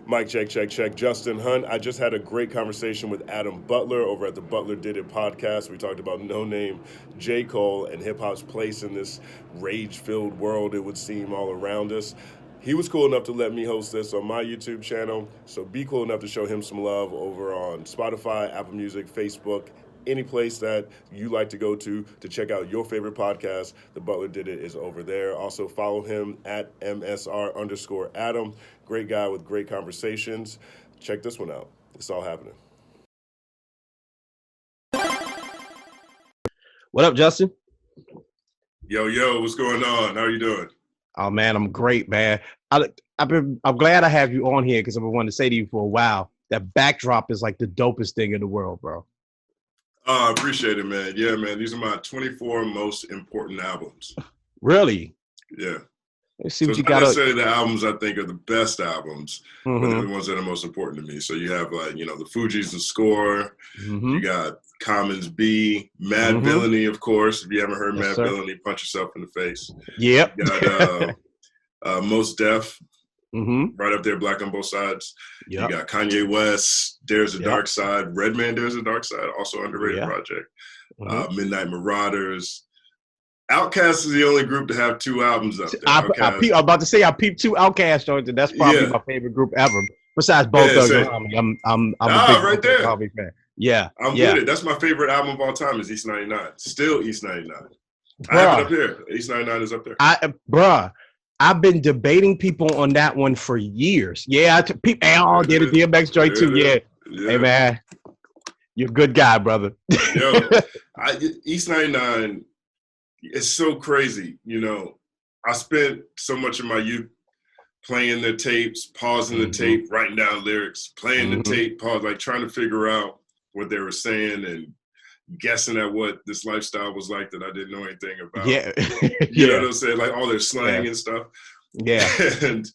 Mike, check, check, check. Justin Hunt. I just had a great conversation with Adam Butler over at the Butler Did It podcast. We talked about Noname, J. Cole, and hip hop's place in this rage-filled world, it would seem, all around us. He was cool enough to let me host this on my YouTube channel, so be cool enough to show him some love over on Spotify, Apple Music, Facebook, any place that you like to go to check out your favorite podcast. The Butler Did It is over there. Also follow him at MSR_Adam. Great guy with great conversations. Check this one out. It's all happening. What up, Justin? Yo, what's going on? How are you doing? Oh man, I'm great, man. I'm glad I have you on here because I've been wanting to say to you for a while. That backdrop is like the dopest thing in the world, bro. Oh, I appreciate it, man. Yeah, man. These are my 24 most important albums. Really? Yeah. Let's see so what you it's not got. necessarily the albums I think are the best albums, but they're the ones that are most important to me. So you have like, the Fugees and Score. You got Common's B, Mad Villainy, of course. If you haven't heard Mad Villainy, punch yourself in the face. Yep. You got Most Def. Right up there, Black on Both Sides. Yep. You got Kanye West, There's a Dark Side. Redman, There's a Dark Side, also underrated project. Midnight Marauders. Outkast is the only group to have 2 albums up there. I'm about to say I peeped 2 Outkast joints, and that's probably my favorite group ever. Besides both of them, I'm a big there. Harvey fan. Yeah, I'm with it. That's my favorite album of all time. Is East 99. Still East 99. I have it up here. East 99 is up there. I've been debating people on that one for years. Yeah, did a DMX joint too. Yeah. Hey man, you're a good guy, brother. East 99 is so crazy. I spent so much of my youth playing the tapes, pausing the tape, writing down lyrics, playing the tape, like trying to figure out what they were saying and guessing at what this lifestyle was like that I didn't know anything about. You know what I'm saying? Like all their slang and stuff. Yeah. And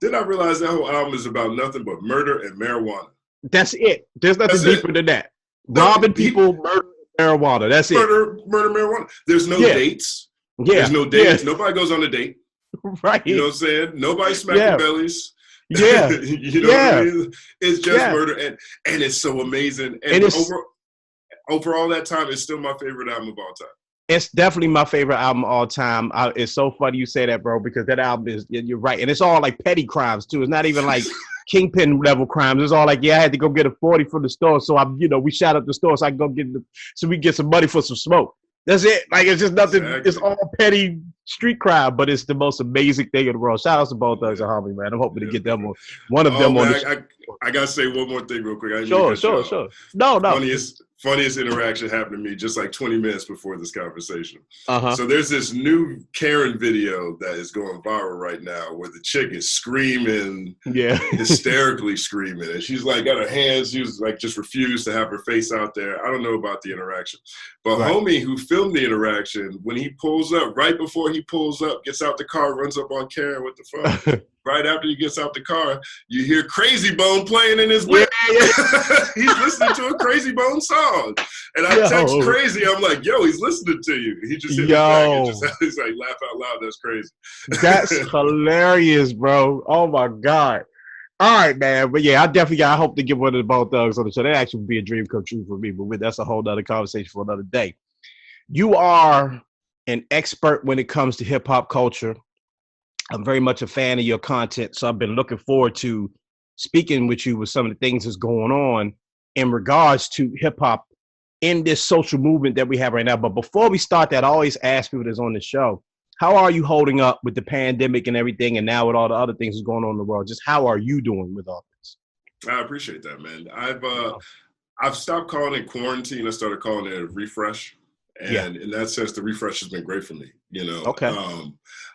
then I realized that whole album is about nothing but murder and marijuana. That's it. There's nothing deeper than that. Robbing people, murder, marijuana. That's murder, marijuana. There's no dates. There's no dates. Nobody goes on a date. Right. You know what I'm saying? Nobody smacking bellies. Yeah. You know what I mean? It's just murder. And it's so amazing. And over all that time, it's still my favorite album of all time. It's definitely my favorite album of all time. It's so funny you say that, bro, because that album is, you're right. And it's all like petty crimes, too. It's not even like kingpin level crimes. It's all like, I had to go get a 40 from the store. So we shot up the store so I can go so we can get some money for some smoke. That's it. Like, it's just nothing. Exactly. It's all petty street crime, but it's the most amazing thing in the world. Shout out to Bone Thugs and Harmony, man. I'm hoping to get them on one of them on the I got to say one more thing real quick. Sure. No. Funniest interaction happened to me just like 20 minutes before this conversation. So there's this new Karen video that is going viral right now where the chick is screaming, hysterically screaming. And she's like got her hands, she was like just refused to have her face out there. I don't know about the interaction. But homie who filmed the interaction, when he pulls up, right before he pulls up, gets out the car, runs up on Karen with the phone. Right after he gets out the car, you hear Crazy Bone playing in his whip. He's listening to a Crazy Bone song. And I text Crazy, I'm like, he's listening to you. He just hit me back and he's like, laugh out loud, that's crazy. That's hilarious, bro. Oh my God. All right, man. But I hope to get one of the Bone Thugs on the show. That actually would be a dream come true for me, but that's a whole nother conversation for another day. You are an expert when it comes to hip hop culture. I'm very much a fan of your content, so I've been looking forward to speaking with you with some of the things that's going on in regards to hip-hop in this social movement that we have right now. But before we start that, I always ask people that's on the show, how are you holding up with the pandemic and everything, and now with all the other things that's going on in the world? Just how are you doing with all this? I appreciate that, man. I've stopped calling it quarantine. I started calling it a refresh. And in that sense, the refresh has been great for me.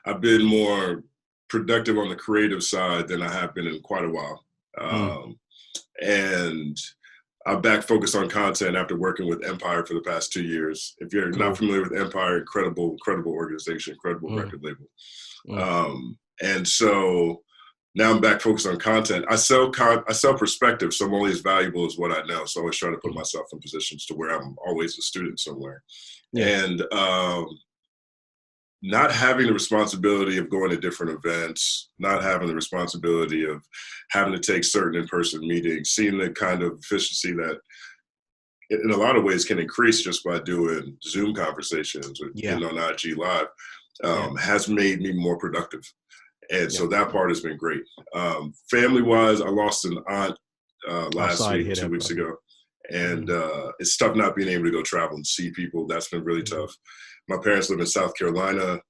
I've been more productive on the creative side than I have been in quite a while. And I'm back focused on content after working with Empire for the past 2 years. If you're not familiar with Empire, incredible organization, incredible record label. And so now I'm back focused on content. I sell perspective, so I'm only as valuable as what I know. So I always try to put myself in positions to where I'm always a student somewhere. And not having the responsibility of going to different events, not having the responsibility of having to take certain in-person meetings, seeing the kind of efficiency that in a lot of ways can increase just by doing Zoom conversations or getting on IG Live, has made me more productive. And so that part has been great. Family-wise, I lost an aunt last week, 2 weeks ago. And it's tough not being able to go travel and see people. That's been really tough. My parents live in South Carolina.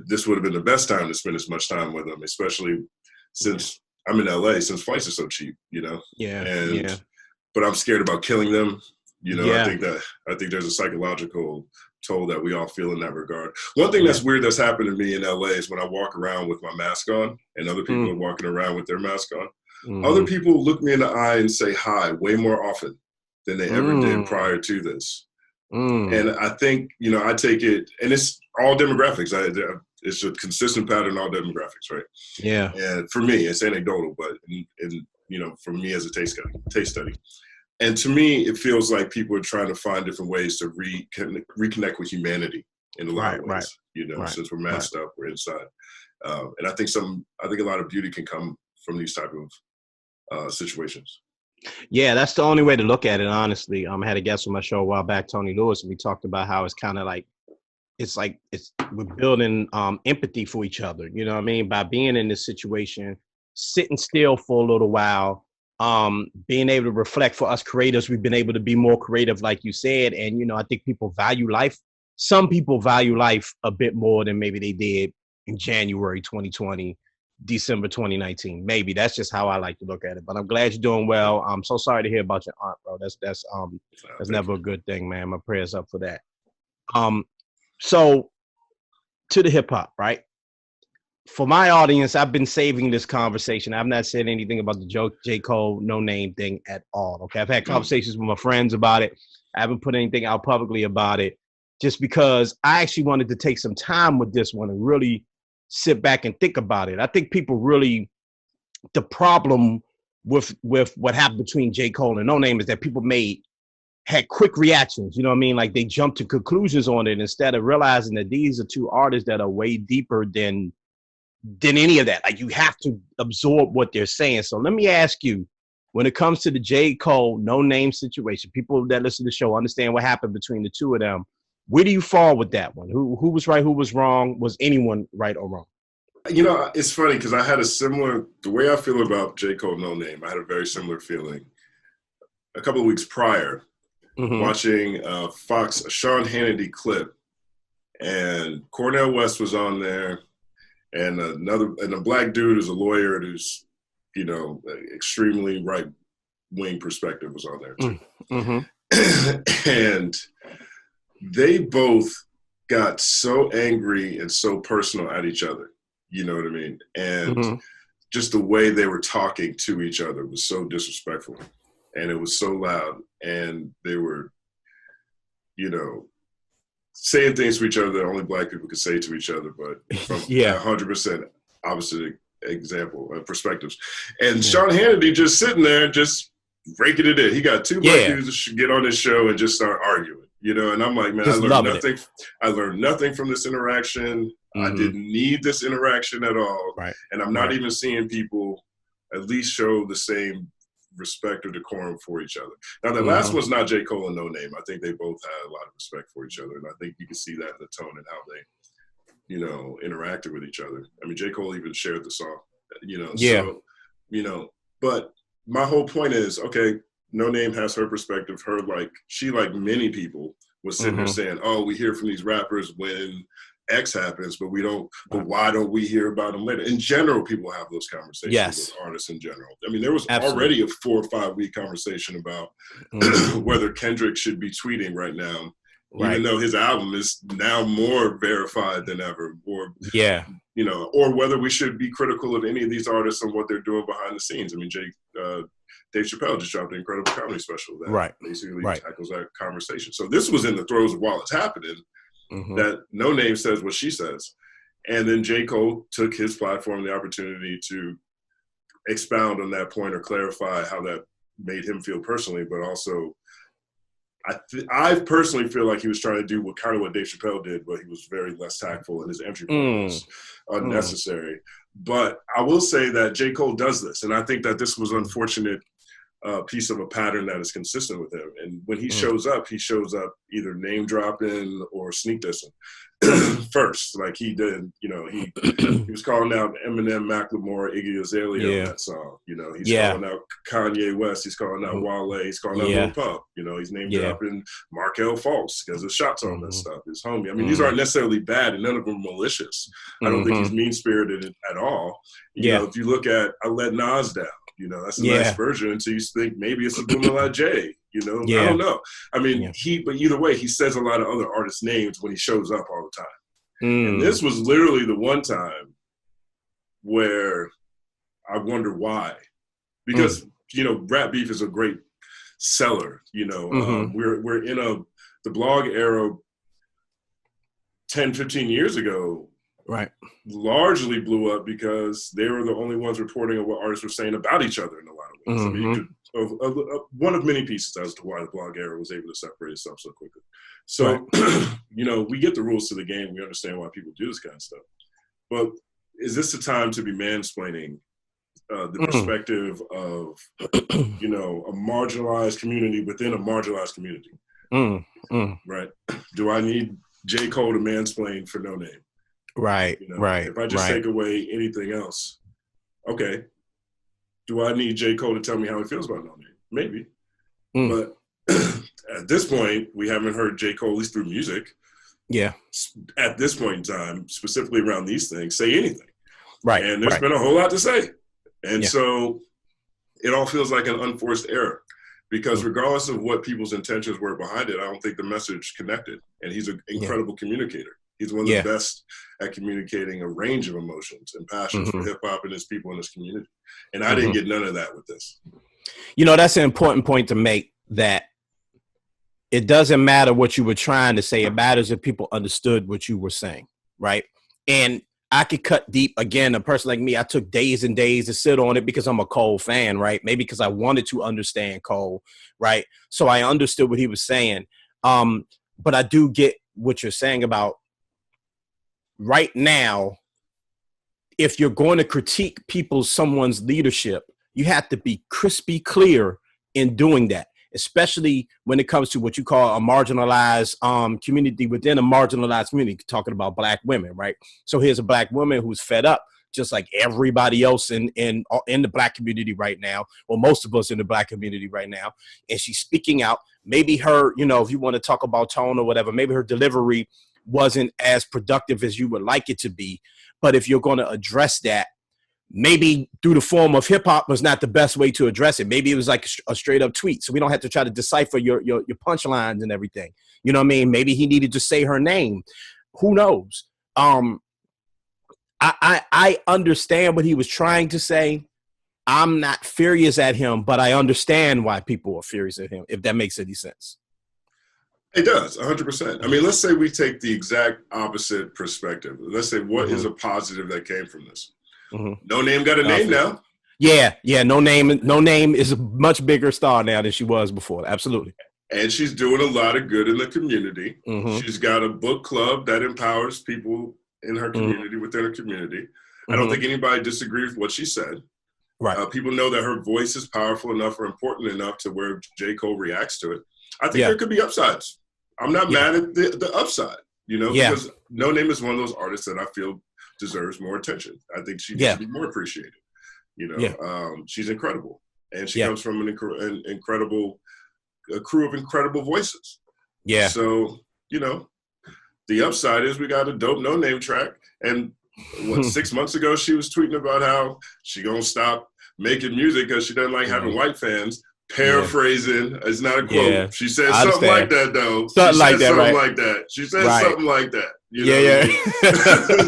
This would have been the best time to spend as much time with them, especially since I'm in LA, since flights are so cheap, you know? But I'm scared about killing them. You know, I think there's a psychological toll that we all feel in that regard. One thing that's weird that's happened to me in LA is when I walk around with my mask on and other people are walking around with their mask on, other people look me in the eye and say hi way more often than they ever did prior to this. And I think, you know, I take it, and it's all demographics. It's a consistent pattern, all demographics, right? Yeah. And for me, it's anecdotal, but you know, for me as a taste study. And to me, it feels like people are trying to find different ways to reconnect with humanity in a lot of ways. You know, since we're masked up, we're inside. And I think a lot of beauty can come from these type of situations. Yeah, that's the only way to look at it, honestly. I had a guest on my show a while back, Tony Lewis, and we talked about how it's kind of like we're building empathy for each other. You know what I mean? By being in this situation, sitting still for a little while, being able to reflect. For us creators, we've been able to be more creative, like you said. And, you know, I think people value life. Some people value life a bit more than maybe they did in January 2020. December 2019, maybe. That's just how I like to look at it. But I'm glad you're doing well. I'm so sorry to hear about your aunt, bro. That's never a good thing, man. My prayers up for that. So to the hip hop, right? For my audience, I've been saving this conversation. I've not said anything about the J. Cole Noname thing at all. Okay, I've had conversations with my friends about it. I haven't put anything out publicly about it, just because I actually wanted to take some time with this one and really sit back and think about it. I think people really, the problem with what happened between J. Cole and Noname is that people had quick reactions. You know what I mean? Like they jumped to conclusions on it instead of realizing that these are two artists that are way deeper than any of that. Like you have to absorb what they're saying. So let me ask you, when it comes to the J. Cole Noname situation, people that listen to the show understand what happened between the two of them. Where do you fall with that one? Who was right? Who was wrong? Was anyone right or wrong? You know, it's funny because I had the way I feel about J. Cole Noname, I had a very similar feeling a couple of weeks prior, watching a Sean Hannity clip, and Cornel West was on there, and a black dude who's a lawyer who's, you know, extremely right-wing perspective was on there too. And they both got so angry and so personal at each other. You know what I mean? And just the way they were talking to each other was so disrespectful. And it was so loud. And they were, you know, saying things to each other that only black people could say to each other, but from 100% opposite perspectives. And Sean Hannity just sitting there, just raking it in. He got two black dudes to get on this show and just start arguing. You know, and I'm like, man, I learned nothing from this interaction. I didn't need this interaction at all. And I'm not even seeing people at least show the same respect or decorum for each other. Now, the last one's not J. Cole and Noname. I think they both had a lot of respect for each other. And I think you can see that in the tone and how they, you know, interacted with each other. I mean, J. Cole even shared the song, you know. So, you know, but my whole point is, okay, Noname has her perspective. She, like many people, was sitting there saying, oh, we hear from these rappers when X happens, but but why don't we hear about them later? In general, people have those conversations with artists in general. I mean, there was already a 4 or 5 week conversation about whether Kendrick should be tweeting right now, even though his album is now more verified than ever, or, you know, or whether we should be critical of any of these artists and what they're doing behind the scenes. I mean, Dave Chappelle just dropped an incredible comedy special that basically tackles that conversation. So this was in the throes of while it's happening, that Noname says what she says. And then J. Cole took his platform, the opportunity to expound on that point or clarify how that made him feel personally, but also I personally feel like he was trying to do what Dave Chappelle did, but he was very less tactful, and his entry point was unnecessary. But I will say that J. Cole does this, and I think that this was an unfortunate piece of a pattern that is consistent with him. And when he shows up either name dropping or sneak dissing first, like he did. You know, he was calling out Eminem, Macklemore, Iggy Azalea on that song. You know, he's calling out Kanye West. He's calling out Wale. He's calling out Lil Pump. You know, he's name dropping Markel Fultz because of shots on that stuff. His homie. I mean, these aren't necessarily bad, and none of them are malicious. I don't think he's mean spirited at all. You know, if you look at I Let Nas Down. You know, that's a nice version. So you think maybe it's a Boomerang J. You know, I don't know. I mean, but either way, he says a lot of other artists' names when he shows up all the time. And this was literally the one time where I wonder why. Because, you know, rap beef is a great seller. You know, we're in the blog era 10, 15 years ago. Right. Largely blew up because they were the only ones reporting on what artists were saying about each other in a lot of ways. I mean, one of many pieces as to why the blog era was able to separate itself so quickly. So, you know, we get the rules to the game. We understand why people do this kind of stuff. But is this the time to be mansplaining the perspective of, you know, a marginalized community within a marginalized community? Right? Do I need J. Cole to mansplain for Noname? Right, you know, if I just take away anything else, okay. Do I need J. Cole to tell me how he feels about Noname? Maybe. But at this point, we haven't heard J. Cole, at least through music. Yeah. At this point in time, specifically around these things, say anything. Right. And there's been a whole lot to say. And so it all feels like an unforced error. Because regardless of what people's intentions were behind it, I don't think the message connected. And he's an incredible communicator. He's one of the best at communicating a range of emotions and passions for hip hop and his people in his community. And I didn't get none of that with this. You know, that's an important point to make, that it doesn't matter what you were trying to say. It matters if people understood what you were saying. Right. And I could cut deep. Again, a person like me, I took days and days to sit on it because I'm a Cole fan. Right. Maybe because I wanted to understand Cole. Right. So I understood what he was saying. But I do get what you're saying about, right now, if you're going to critique someone's leadership, you have to be crispy clear in doing that, especially when it comes to what you call a marginalized community within a marginalized community, talking about Black women, right? So here's a Black woman who's fed up, just like everybody else in the Black community right now, or most of us in the Black community right now, and she's speaking out. Maybe her, you know, if you want to talk about tone or whatever, maybe her delivery wasn't as productive as you would like it to be. But if you're going to address that, maybe through the form of hip hop was not the best way to address it. Maybe it was like a straight up tweet. So we don't have to try to decipher your punchlines and everything. You know what I mean? Maybe he needed to say her name. Who knows? I understand what he was trying to say. I'm not furious at him, but I understand why people are furious at him, if that makes any sense. It does, 100%. I mean, let's say we take the exact opposite perspective. Let's say what is a positive that came from this? Noname got a name now. Yeah. Noname is a much bigger star now than she was before. Absolutely. And she's doing a lot of good in the community. She's got a book club that empowers people in her community, within her community. I don't think anybody disagrees with what she said. Right. People know that her voice is powerful enough or important enough to where J. Cole reacts to it. I think there could be upsides. I'm not mad at the upside, you know, because Noname is one of those artists that I feel deserves more attention. I think she needs to be more appreciated. You know, she's incredible. And she comes from a crew of incredible voices. Yeah. So, you know, the upside is we got a dope Noname track. And 6 months ago, she was tweeting about how she gonna stop making music because she doesn't like having white fans. Paraphrasing, it's not a quote. Yeah. She said something like that, though. Something like that. She said something like that. You know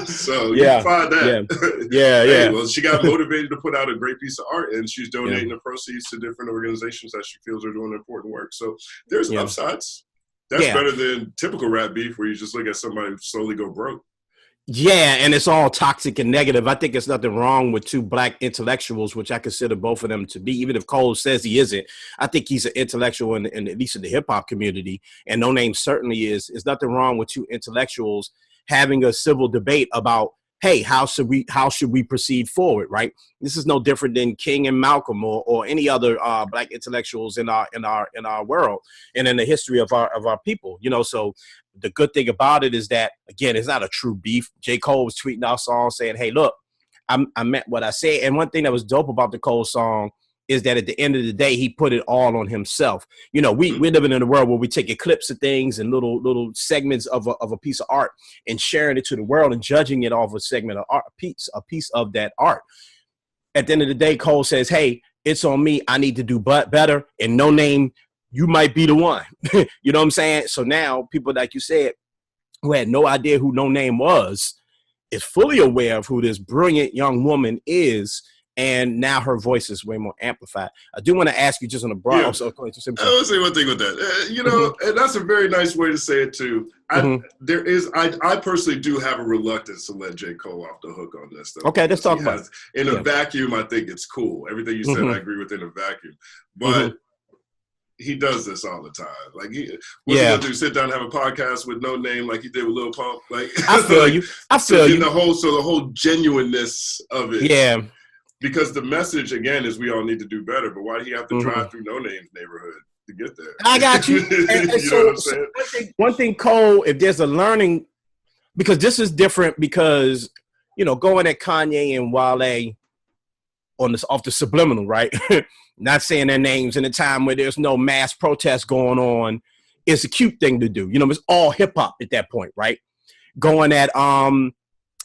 so you can find that. Hey, well, she got motivated to put out a great piece of art, and she's donating the proceeds to different organizations that she feels are doing important work. So there's upsides. That's better than typical rap beef where you just look at somebody slowly go broke. Yeah, and it's all toxic and negative. I think there's nothing wrong with two black intellectuals, which I consider both of them to be, even if Cole says he isn't. I think he's an intellectual in at least in the hip hop community, and Noname certainly is. There's nothing wrong with two intellectuals having a civil debate about, hey, how should we proceed forward, right? This is no different than King and Malcolm or any other black intellectuals in our world and in the history of our people, you know. So the good thing about it is that, again, it's not a true beef. J. Cole was tweeting our song saying, hey, look, I meant what I said. And one thing that was dope about the Cole song is that at the end of the day, he put it all on himself. You know, we're living in a world where we take clips of things and little segments of a piece of art and sharing it to the world and judging it off a segment of art, a piece of that art. At the end of the day, Cole says, hey, it's on me. I need to do better. And Noname, you might be the one. You know what I'm saying? So now people, like you said, who had no idea who Noname was, is fully aware of who this brilliant young woman is. And now her voice is way more amplified. I do want to ask you just on a broad. Yeah. I will say one thing with that. You know, and that's a very nice way to say it too. I personally do have a reluctance to let J. Cole off the hook on this stuff. Okay, let's talk about it. In a vacuum, I think it's cool. Everything you said, I agree with in a vacuum. But he does this all the time. Like, what's he gonna do? Sit down and have a podcast with Noname like he did with Lil Pump? Like, I feel you. I feel you. The whole genuineness of it. Yeah. Because the message, again, is we all need to do better. But why do you have to drive through Noname's neighborhood to get there? I got you. And you know what I'm saying? One thing, Cole, if there's a learning, because this is different because, you know, going at Kanye and Wale on this off the subliminal, right? Not saying their names in a time where there's no mass protest going on is a cute thing to do. You know, it's all hip hop at that point, right? Going at,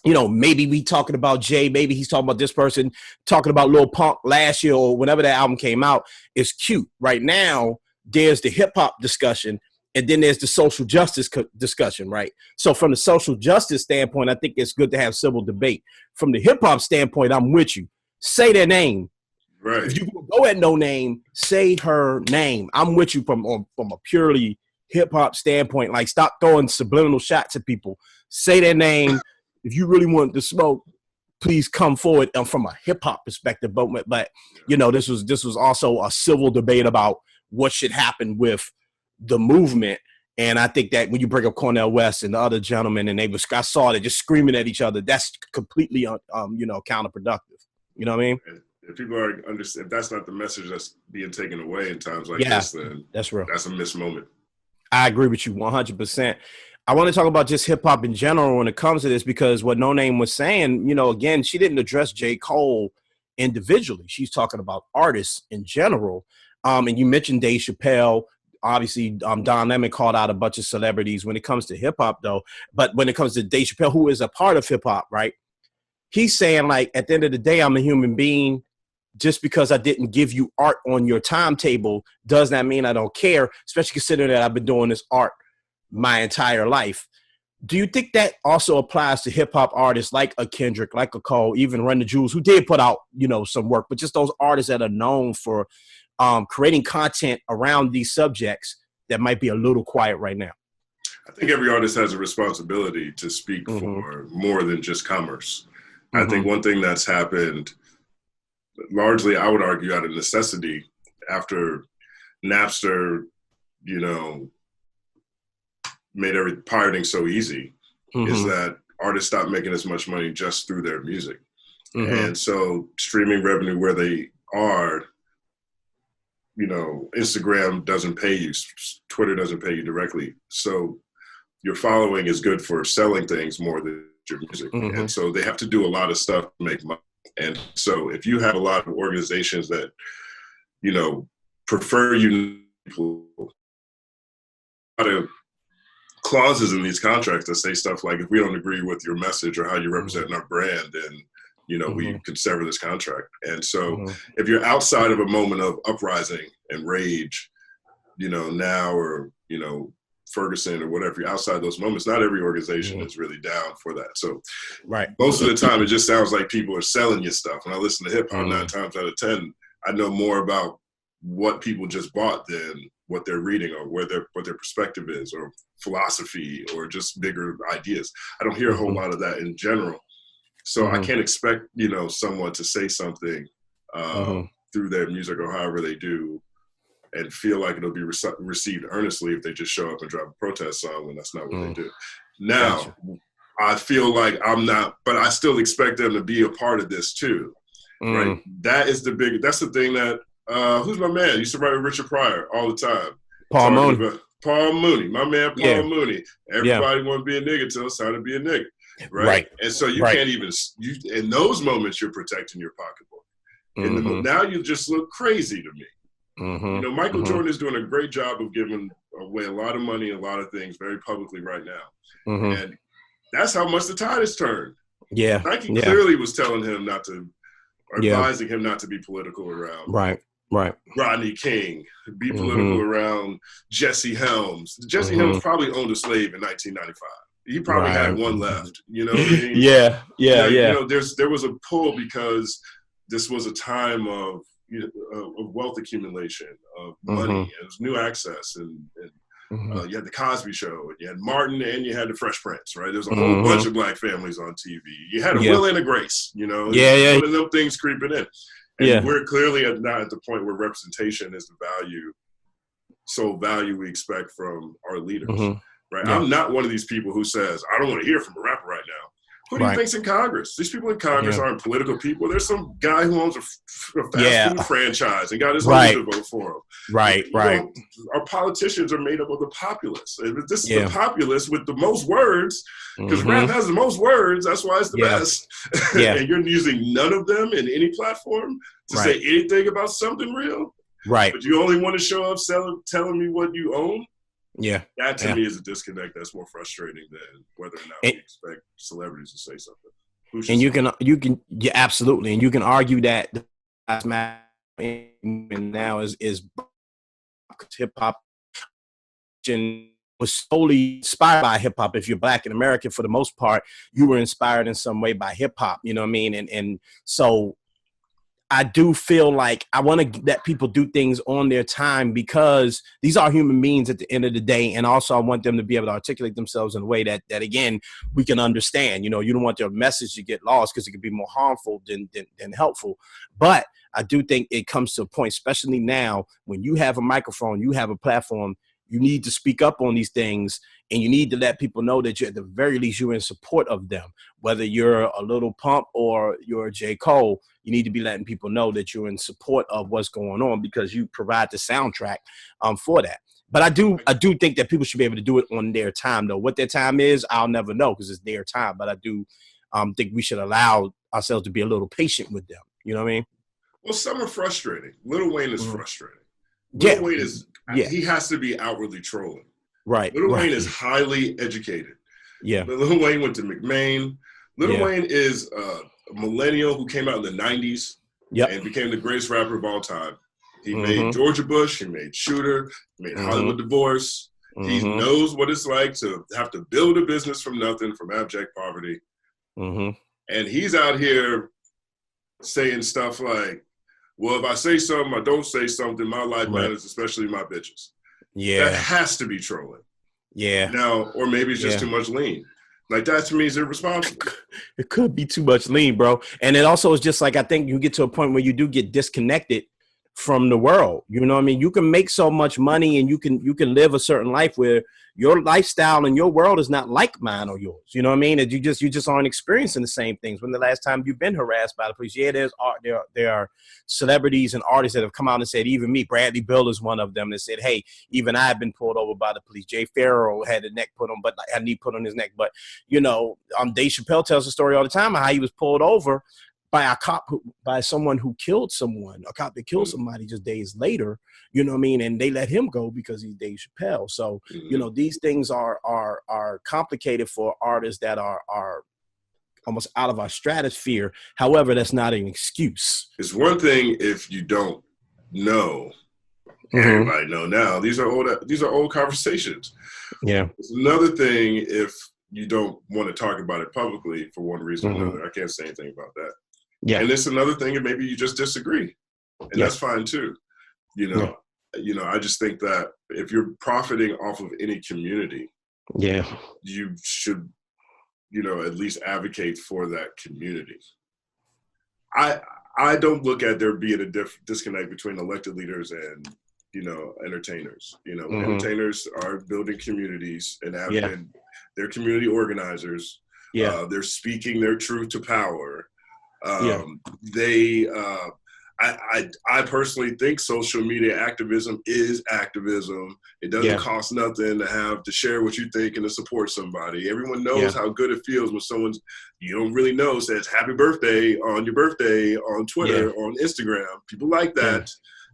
you know, maybe we talking about Jay, maybe he's talking about this person, talking about Lil Pump last year or whenever that album came out, is cute. Right now, there's the hip hop discussion, and then there's the social justice discussion, right? So from the social justice standpoint, I think it's good to have civil debate. From the hip hop standpoint, I'm with you. Say their name. Right. If you go at Noname, say her name. I'm with you from a purely hip hop standpoint. Like, stop throwing subliminal shots at people. Say their name. If you really want to smoke, please come forward. From a hip hop perspective, but you know, this was also a civil debate about what should happen with the movement. And I think that when you bring up Cornel West and the other gentlemen, and I saw they just screaming at each other, that's completely you know, counterproductive. You know what I mean? If people are understand, if that's not the message that's being taken away in times like this, then that's real. That's a missed moment. I agree with you 100%. I want to talk about just hip hop in general when it comes to this, because what Noname was saying, you know, again, she didn't address J. Cole individually. She's talking about artists in general. And you mentioned Dave Chappelle. Obviously, Noname called out a bunch of celebrities when it comes to hip hop, though. But when it comes to Dave Chappelle, who is a part of hip hop, right? He's saying, like, at the end of the day, I'm a human being. Just because I didn't give you art on your timetable does not mean I don't care, especially considering that I've been doing this art my entire life. Do you think that also applies to hip hop artists like a Kendrick, like a Cole, even Run the Jewels, who did put out, you know, some work, but just those artists that are known for creating content around these subjects that might be a little quiet right now? I think every artist has a responsibility to speak for more than just commerce. I think one thing that's happened largely, I would argue, out of necessity after Napster, you know, made pirating so easy, is that artists stopped making as much money just through their music. And so streaming revenue where they are, you know, Instagram doesn't pay you, Twitter doesn't pay you directly. So your following is good for selling things more than your music. And so they have to do a lot of stuff to make money. And so if you have a lot of organizations that, you know, prefer you, a lot of clauses in these contracts that say stuff like, if we don't agree with your message or how you represent our brand, then, you know, we can sever this contract. And so if you're outside of a moment of uprising and rage, you know, now, or, you know, Ferguson or whatever, you're outside those moments, not every organization is really down for that. So most of the time, it just sounds like people are selling you stuff. When I listen to hip hop, 9 times out of 10, I know more about what people just bought than what they're reading or what their perspective is, or philosophy, or just bigger ideas. I don't hear a whole lot of that in general. So I can't expect, someone to say something through their music or however they do and feel like it'll be received earnestly if they just show up and drop a protest song when that's not what they do. Now, gotcha. I feel like I'm not, but I still expect them to be a part of this too, right? That's the thing that, who's my man? Used to write with Richard Pryor all the time. Paul Mooney. Paul Mooney, my man Paul Mooney. Everybody want to be a nigga till it's time to be a nigga, right? And so you can't even, in those moments, you're protecting your pocketbook. Now you just look crazy to me. Michael Jordan is doing a great job of giving away a lot of money, a lot of things very publicly right now. And that's how much the tide has turned. Yeah. Nike clearly was telling him not to, advising him not to be political around Rodney King, be political around Jesse Helms. Jesse Helms probably owned a slave in 1995. He probably had one left, what I mean? There was a pull because this was a time of wealth accumulation, of money, and it was new access, and you had the Cosby Show, and you had Martin, and you had the Fresh Prince, right? There was a whole bunch of black families on TV. You had a Will and a Grace, one of them things creeping in. And we're clearly not at the point where representation is the sole value we expect from our leaders, right? I'm not one of these people who says, I don't want to hear from a rapper right now. Who do you think's in Congress? These people in Congress aren't political people. There's some guy who owns a fast food franchise and got his own to vote for him. Our politicians are made up of the populace. This is the populace with the most words, because rap has the most words. That's why it's the best. And you're using none of them in any platform to say anything about something real. But you only want to show up telling me what you own. That to me is a disconnect that's more frustrating than whether or not we expect celebrities to say something. And you can absolutely, and you can argue that the last matter now is hip hop was solely inspired by hip hop. If you're Black in America, for the most part, you were inspired in some way by hip hop. You know what I mean? And so I do feel like I want to let people do things on their time, because these are human beings at the end of the day. And also I want them to be able to articulate themselves in a way that again, we can understand. You don't want their message to get lost, because it could be more harmful than helpful. But I do think it comes to a point, especially now, when you have a microphone, you have a platform, you need to speak up on these things, and you need to let people know that you're, at the very least, you're in support of them. Whether you're a Little Pump or you're a J. Cole, you need to be letting people know that you're in support of what's going on, because you provide the soundtrack for that. But I do think that people should be able to do it on their time, though. What their time is, I'll never know, because it's their time. But I do think we should allow ourselves to be a little patient with them. You know what I mean? Well, some are frustrating. Lil Wayne is frustrating. Lil Wayne is, he has to be outwardly trolling. Lil Wayne is highly educated. Lil Wayne went to McMain. Lil Wayne is a millennial who came out in the 90s and became the greatest rapper of all time. He made Georgia Bush, he made Shooter, he made Hollywood Divorce. He knows what it's like to have to build a business from nothing, from abject poverty. And he's out here saying stuff like, well, if I say something, I don't say something, my life matters, especially my bitches. That has to be trolling. Now, or maybe it's just too much lean. Like, that to me is irresponsible. It could be too much lean, bro. And it also is just like, I think you get to a point where you do get disconnected from the world. You know what I mean? You can make so much money and you can live a certain life where your lifestyle and your world is not like mine or yours. You know what I mean? And you just aren't experiencing the same things. When the last time you've been harassed by the police? There are celebrities and artists that have come out and said, even me, Bradley Bill is one of them, that said, hey, even I have been pulled over by the police. Jay Farrell had a neck put on, but had a knee put on his neck. But, Dave Chappelle tells a story all the time of how he was pulled over by by someone who killed someone, a cop that killed somebody just days later, you know what I mean? And they let him go because he's Dave Chappelle. So, these things are complicated for artists that are almost out of our stratosphere. However, that's not an excuse. It's one thing if you don't know. Everybody know now. These are old conversations. It's another thing if you don't want to talk about it publicly for one reason or another. I can't say anything about that. And it's another thing, and maybe you just disagree, and that's fine too. you know, I just think that if you're profiting off of any community, you should, you know, at least advocate for that community. I don't look at there being a disconnect between elected leaders and, you know, entertainers. You know, entertainers are building communities and they're community organizers. They're speaking their truth to power. I personally think social media activism is activism. It doesn't cost nothing to have to share what you think and to support somebody. Everyone knows how good it feels when someone you don't really know says happy birthday on your birthday on Twitter, on Instagram. People like that.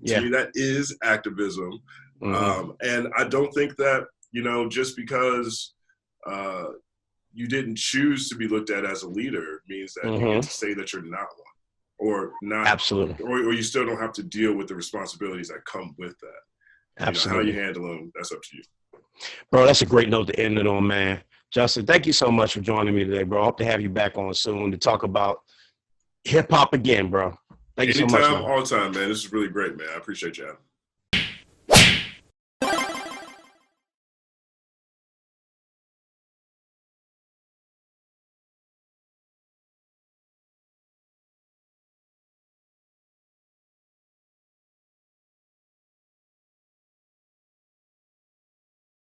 To me, that is activism. And I don't think that, you know, just because you didn't choose to be looked at as a leader means that you get to say that you're not one. Or not, absolutely, or you still don't have to deal with the responsibilities that come with that. Absolutely, you know, how you handle them, that's up to you, bro. That's a great note to end it on, man. Justin, thank you so much for joining me today, bro. I hope to have you back on soon to talk about hip hop again, bro. Thank you so much. Anytime, all the time, man. This is really great, man. I appreciate you having me.